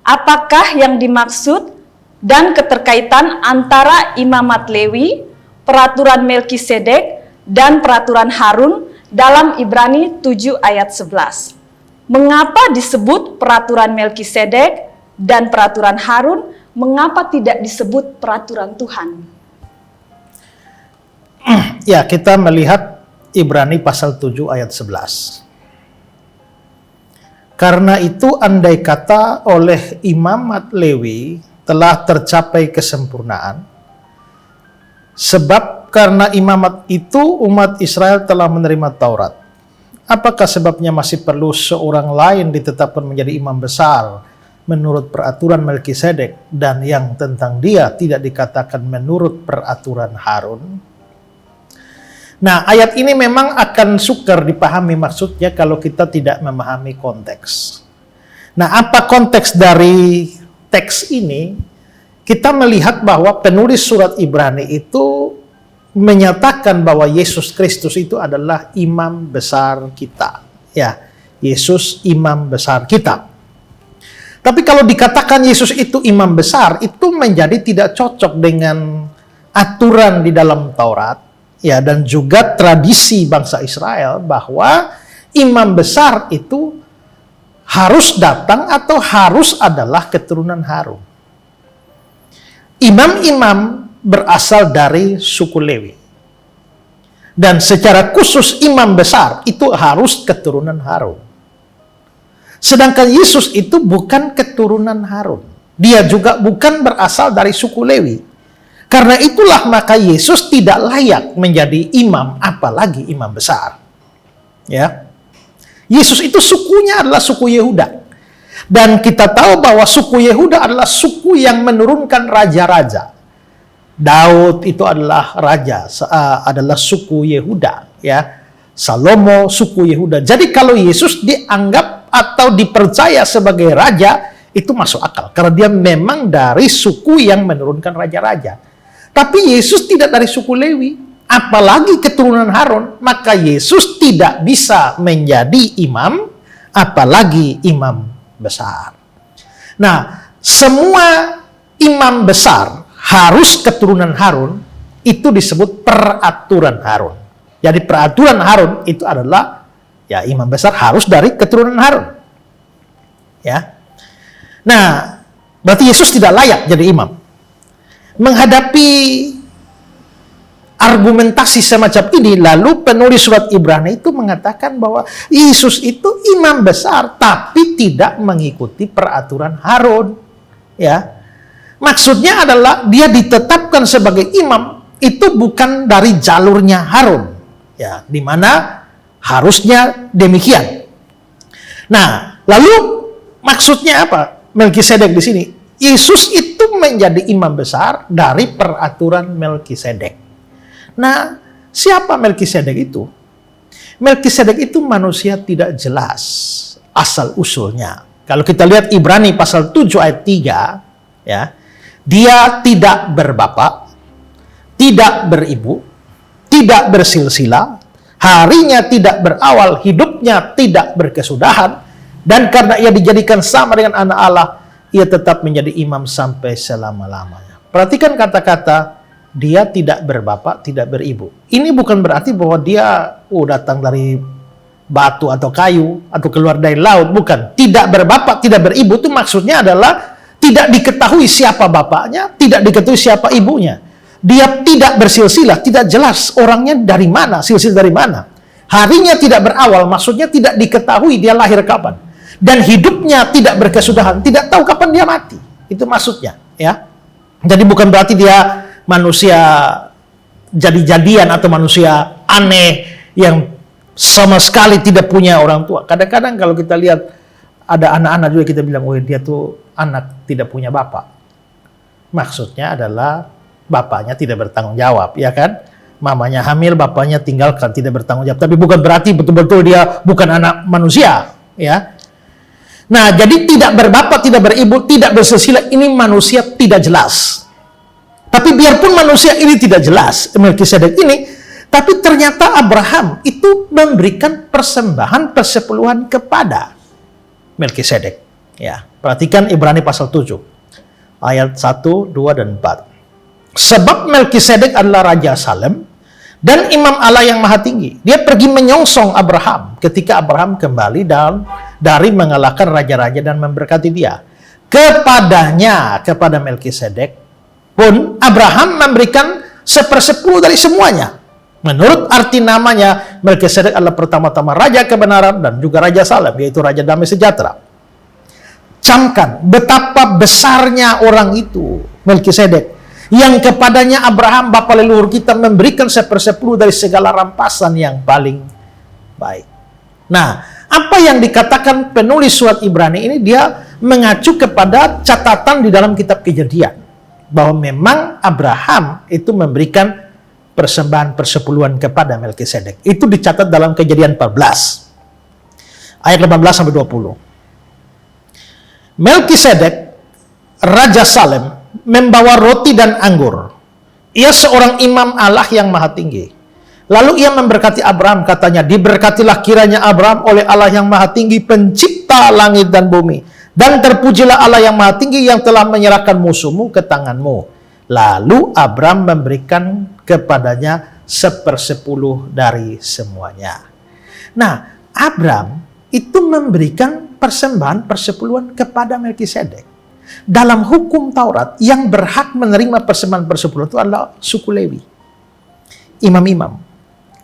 Apakah yang dimaksud dan keterkaitan antara imamat Lewi, peraturan Melkisedek, dan peraturan Harun dalam Ibrani 7 ayat 11? Mengapa disebut peraturan Melkisedek dan peraturan Harun? Mengapa tidak disebut peraturan Tuhan? Ya, kita melihat Ibrani pasal 7 ayat 11. Karena itu andai kata oleh imamat Lewi telah tercapai kesempurnaan, sebab karena imamat itu umat Israel telah menerima Taurat. Apakah sebabnya masih perlu seorang lain ditetapkan menjadi imam besar menurut peraturan Melkisedek, dan yang tentang dia tidak dikatakan menurut peraturan Harun? Nah, ayat ini memang akan sukar dipahami maksudnya kalau kita tidak memahami konteks. Nah, apa konteks dari teks ini? Kita melihat bahwa penulis surat Ibrani itu menyatakan bahwa Yesus Kristus itu adalah imam besar kita. Ya, Yesus imam besar kita. Tapi kalau dikatakan Yesus itu imam besar, itu menjadi tidak cocok dengan aturan di dalam Taurat. Ya, dan juga tradisi bangsa Israel bahwa imam besar itu harus datang atau harus adalah keturunan Harun. Imam-imam berasal dari suku Lewi. Dan secara khusus imam besar itu harus keturunan Harun. Sedangkan Yesus itu bukan keturunan Harun. Dia juga bukan berasal dari suku Lewi. Karena itulah maka Yesus tidak layak menjadi imam, apalagi imam besar. Ya, Yesus itu sukunya adalah suku Yehuda. Dan kita tahu bahwa suku Yehuda adalah suku yang menurunkan raja-raja. Daud itu adalah raja, adalah suku Yehuda. Ya, Salomo suku Yehuda. Jadi kalau Yesus dianggap atau dipercaya sebagai raja, itu masuk akal. Karena dia memang dari suku yang menurunkan raja-raja. Tapi Yesus tidak dari suku Lewi, apalagi keturunan Harun, maka Yesus tidak bisa menjadi imam, apalagi imam besar. Nah, semua imam besar harus keturunan Harun, itu disebut peraturan Harun. Jadi peraturan Harun itu adalah, ya, imam besar harus dari keturunan Harun. Ya. Nah, berarti Yesus tidak layak jadi imam. Menghadapi argumentasi semacam ini, lalu penulis surat Ibrani itu mengatakan bahwa Yesus itu imam besar tapi tidak mengikuti peraturan Harun. Ya, maksudnya adalah dia ditetapkan sebagai imam itu bukan dari jalurnya Harun. Ya, di mana harusnya demikian. Nah, lalu maksudnya apa? Melkisedek di sini. Yesus itu menjadi imam besar dari peraturan Melkisedek. Nah, siapa Melkisedek itu? Melkisedek itu manusia tidak jelas asal usulnya. Kalau kita lihat Ibrani pasal 7 ayat 3, ya, dia tidak berbapak, tidak beribu, tidak bersilsilah, harinya tidak berawal, hidupnya tidak berkesudahan, dan karena ia dijadikan sama dengan anak Allah, ia tetap menjadi imam sampai selama-lamanya. Perhatikan kata-kata, dia tidak berbapak, tidak beribu. Ini bukan berarti bahwa dia datang dari batu atau kayu, atau keluar dari laut. Bukan. Tidak berbapak, tidak beribu, itu maksudnya adalah tidak diketahui siapa bapaknya, tidak diketahui siapa ibunya. Dia tidak bersilsilah, tidak jelas orangnya dari mana, silsilah dari mana. Harinya tidak berawal, maksudnya tidak diketahui dia lahir kapan. Dan hidupnya tidak berkesudahan, tidak tahu kapan dia mati. Itu maksudnya, ya. Jadi bukan berarti dia manusia jadi-jadian atau manusia aneh yang sama sekali tidak punya orang tua. Kadang-kadang kalau kita lihat ada anak-anak juga kita bilang, "Oh, dia tuh anak tidak punya bapak." Maksudnya adalah bapaknya tidak bertanggung jawab, ya kan? Mamanya hamil, bapaknya tinggalkan, tidak bertanggung jawab. Tapi bukan berarti betul-betul dia bukan anak manusia, ya. Nah, jadi tidak berbapak, tidak beribu, tidak bersilsilah, ini manusia tidak jelas. Tapi biarpun manusia ini tidak jelas, Melkisedek ini, tapi ternyata Abraham itu memberikan persembahan persepuluhan kepada Melkisedek. Ya, perhatikan Ibrani pasal 7 ayat 1, 2 dan 4. Sebab Melkisedek adalah Raja Salem dan Imam Allah yang Maha Tinggi. Dia pergi menyongsong Abraham ketika Abraham kembali dari mengalahkan raja-raja dan memberkati dia. Kepada Melkisedek pun Abraham memberikan 1/10 dari semuanya. Menurut arti namanya, Melkisedek adalah pertama-tama Raja Kebenaran dan juga Raja Salem, yaitu Raja Damai Sejahtera. Camkan betapa besarnya orang itu, Melkisedek, yang kepadanya Abraham, bapa leluhur kita, memberikan 1/10 dari segala rampasan yang paling baik. Nah, apa yang dikatakan penulis surat Ibrani ini, dia mengacu kepada catatan di dalam kitab Kejadian, bahwa memang Abraham itu memberikan persembahan persepuluhan kepada Melkisedek. Itu dicatat dalam Kejadian 14 ayat 18-20. Melkisedek, Raja Salem, membawa roti dan anggur. Ia seorang imam Allah yang Maha Tinggi. Lalu ia memberkati Abraham, katanya, diberkatilah kiranya Abraham oleh Allah yang Maha Tinggi, pencipta langit dan bumi. Dan terpujilah Allah yang Maha Tinggi yang telah menyerahkan musuhmu ke tanganmu. Lalu Abraham memberikan kepadanya 1/10 dari semuanya. Nah, Abraham itu memberikan persembahan persepuluhan kepada Melkisedek. Dalam hukum Taurat, yang berhak menerima persembahan persepuluhan itu adalah suku Lewi, imam-imam.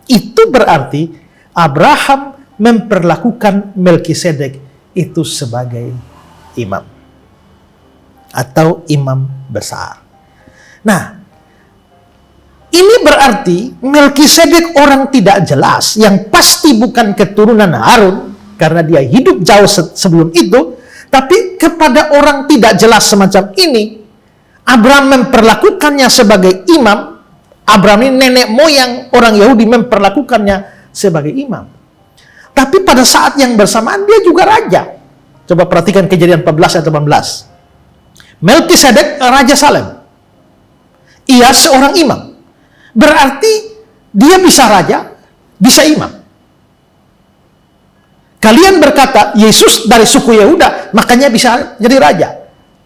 Itu berarti Abraham memperlakukan Melkisedek itu sebagai imam atau imam besar. Nah, ini berarti Melkisedek orang tidak jelas, yang pasti bukan keturunan Harun, karena dia hidup jauh sebelum itu. Tapi kepada orang tidak jelas semacam ini, Abraham memperlakukannya sebagai imam. Abraham ini nenek moyang orang Yahudi memperlakukannya sebagai imam. Tapi pada saat yang bersamaan dia juga raja. Coba perhatikan Kejadian 14 ayat 18. Melkisedek Raja Salem. Ia seorang imam. Berarti dia bisa raja, bisa imam. Kalian berkata, Yesus dari suku Yehuda, makanya bisa jadi raja.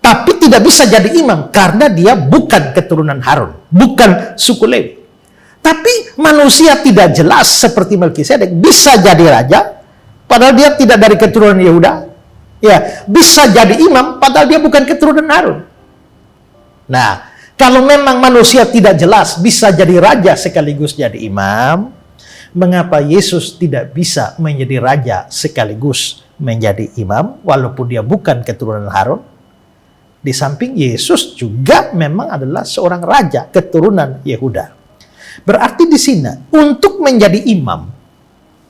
Tapi tidak bisa jadi imam, karena dia bukan keturunan Harun, bukan suku Lewi. Tapi manusia tidak jelas seperti Melkisedek bisa jadi raja, padahal dia tidak dari keturunan Yehuda. Ya, bisa jadi imam, padahal dia bukan keturunan Harun. Nah, kalau memang manusia tidak jelas bisa jadi raja sekaligus jadi imam, mengapa Yesus tidak bisa menjadi raja sekaligus menjadi imam walaupun dia bukan keturunan Harun? Di samping Yesus juga memang adalah seorang raja keturunan Yehuda. Berarti di sini untuk menjadi imam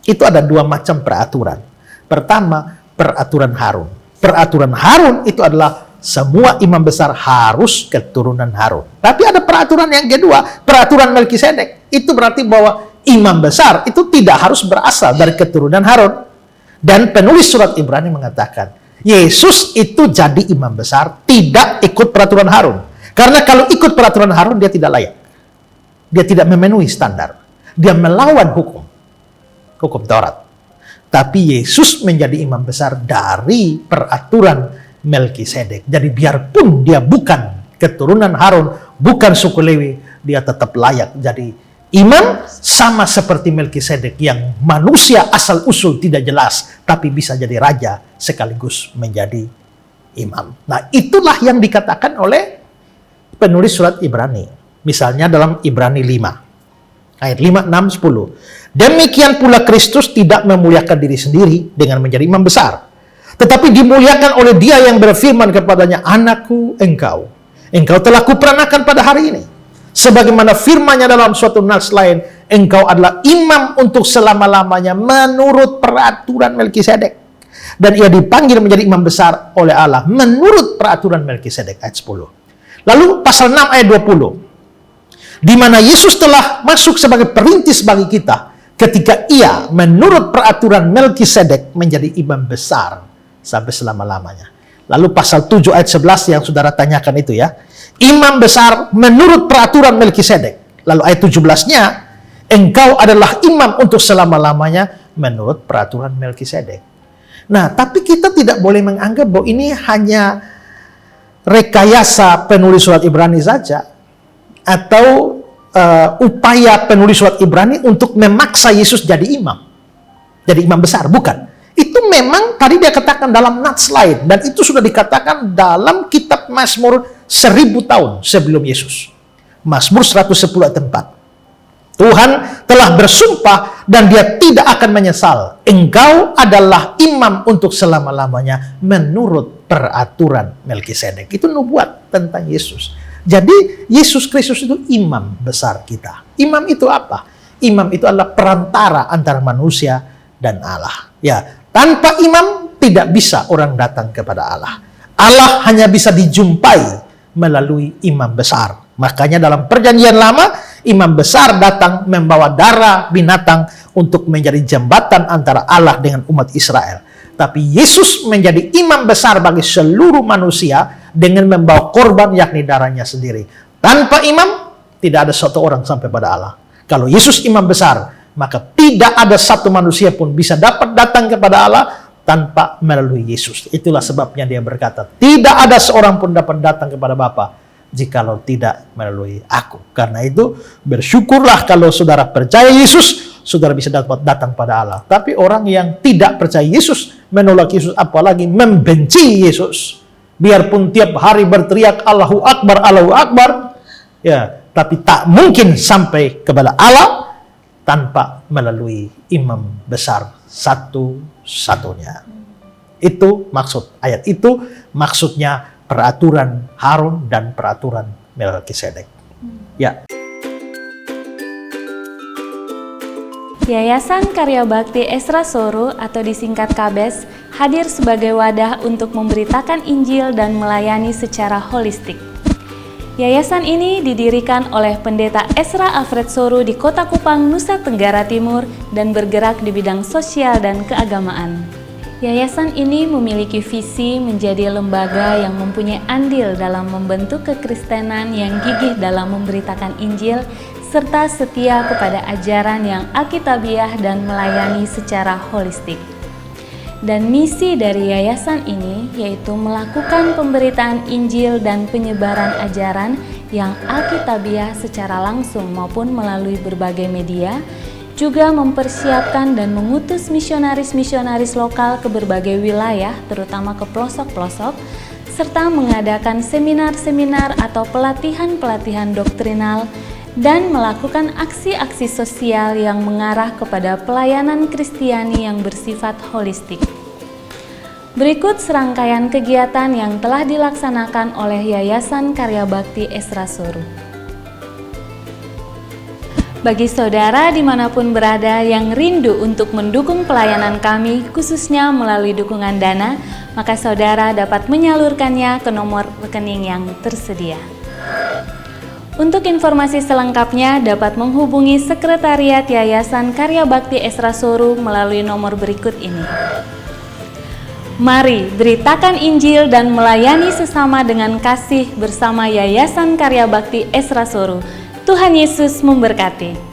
itu ada dua macam peraturan. Pertama, peraturan Harun. Peraturan Harun itu adalah semua imam besar harus keturunan Harun. Tapi ada peraturan yang kedua, peraturan Melkisedek. Itu berarti bahwa imam besar itu tidak harus berasal dari keturunan Harun. Dan penulis surat Ibrani mengatakan, Yesus itu jadi imam besar tidak ikut peraturan Harun. Karena kalau ikut peraturan Harun, dia tidak layak. Dia tidak memenuhi standar. Dia melawan hukum Taurat. Tapi Yesus menjadi imam besar dari peraturan Melkisedek. Jadi biarpun dia bukan keturunan Harun, bukan suku Lewi, dia tetap layak jadi imam, sama seperti Melkisedek yang manusia asal usul tidak jelas, tapi bisa jadi raja sekaligus menjadi imam. Nah, itulah yang dikatakan oleh penulis surat Ibrani. Misalnya dalam Ibrani 5, ayat 5, 6, 10. Demikian pula Kristus tidak memuliakan diri sendiri dengan menjadi imam besar, tetapi dimuliakan oleh Dia yang berfirman kepadanya, Anakku, engkau telah kuperanakan pada hari ini. Sebagaimana firman-Nya dalam suatu nas lain, engkau adalah imam untuk selama-lamanya menurut peraturan Melkisedek. Dan ia dipanggil menjadi imam besar oleh Allah menurut peraturan Melkisedek, ayat 10. Lalu pasal 6 ayat 20. Di mana Yesus telah masuk sebagai perintis bagi kita ketika ia menurut peraturan Melkisedek menjadi imam besar sampai selama-lamanya. Lalu pasal 7 ayat 11 yang saudara tanyakan itu ya. Imam besar menurut peraturan Melkisedek. Lalu ayat 17-nya, engkau adalah imam untuk selama-lamanya menurut peraturan Melkisedek. Nah, tapi kita tidak boleh menganggap bahwa ini hanya rekayasa penulis surat Ibrani saja, atau upaya penulis surat Ibrani untuk memaksa Yesus jadi imam besar. Bukan. Itu memang tadi dia katakan dalam nats lain, dan itu sudah dikatakan dalam kitab Mazmur 1000 tahun sebelum Yesus. Mazmur 110 ayat 4. Tuhan telah bersumpah dan dia tidak akan menyesal. Engkau adalah imam untuk selama-lamanya menurut peraturan Melkisedek. Itu nubuat tentang Yesus. Jadi Yesus Kristus itu imam besar kita. Imam itu apa? Imam itu adalah perantara antara manusia dan Allah. Ya, tanpa imam tidak bisa orang datang kepada Allah. Allah hanya bisa dijumpai melalui imam besar. Makanya dalam Perjanjian Lama, imam besar datang membawa darah binatang untuk menjadi jembatan antara Allah dengan umat Israel. Tapi Yesus menjadi imam besar bagi seluruh manusia dengan membawa korban, yakni darahnya sendiri. Tanpa imam, tidak ada satu orang sampai pada Allah. Kalau Yesus imam besar, maka tidak ada satu manusia pun bisa dapat datang kepada Allah tanpa melalui Yesus. Itulah sebabnya dia berkata, tidak ada seorang pun dapat datang kepada Bapa jikalau tidak melalui aku. Karena itu, bersyukurlah kalau saudara percaya Yesus, saudara bisa dapat datang pada Allah. Tapi orang yang tidak percaya Yesus, menolak Yesus, apalagi membenci Yesus, biarpun tiap hari berteriak Allahu Akbar, Allahu Akbar, ya, tapi tak mungkin sampai kepada Allah tanpa melalui imam besar satu-satunya. Itu maksud ayat itu, maksudnya peraturan Harun dan peraturan Melkisedek. Ya. Yayasan Karya Bakti Esra Soru atau disingkat KABES hadir sebagai wadah untuk memberitakan Injil dan melayani secara holistik. Yayasan ini didirikan oleh Pendeta Esra Alfred Soru di Kota Kupang, Nusa Tenggara Timur dan bergerak di bidang sosial dan keagamaan. Yayasan ini memiliki visi menjadi lembaga yang mempunyai andil dalam membentuk kekristenan yang gigih dalam memberitakan Injil serta setia kepada ajaran yang alkitabiah dan melayani secara holistik. Dan misi dari yayasan ini yaitu melakukan pemberitaan Injil dan penyebaran ajaran yang alkitabiah secara langsung maupun melalui berbagai media, juga mempersiapkan dan mengutus misionaris-misionaris lokal ke berbagai wilayah, terutama ke pelosok-pelosok, serta mengadakan seminar-seminar atau pelatihan-pelatihan doktrinal, dan melakukan aksi-aksi sosial yang mengarah kepada pelayanan Kristiani yang bersifat holistik. Berikut serangkaian kegiatan yang telah dilaksanakan oleh Yayasan Karya Bakti Esra Soru. Bagi saudara dimanapun berada yang rindu untuk mendukung pelayanan kami, khususnya melalui dukungan dana, maka saudara dapat menyalurkannya ke nomor rekening yang tersedia. Untuk informasi selengkapnya dapat menghubungi Sekretariat Yayasan Karya Bakti Esra Soru melalui nomor berikut ini. Mari beritakan Injil dan melayani sesama dengan kasih bersama Yayasan Karya Bakti Esra Soru. Tuhan Yesus memberkati.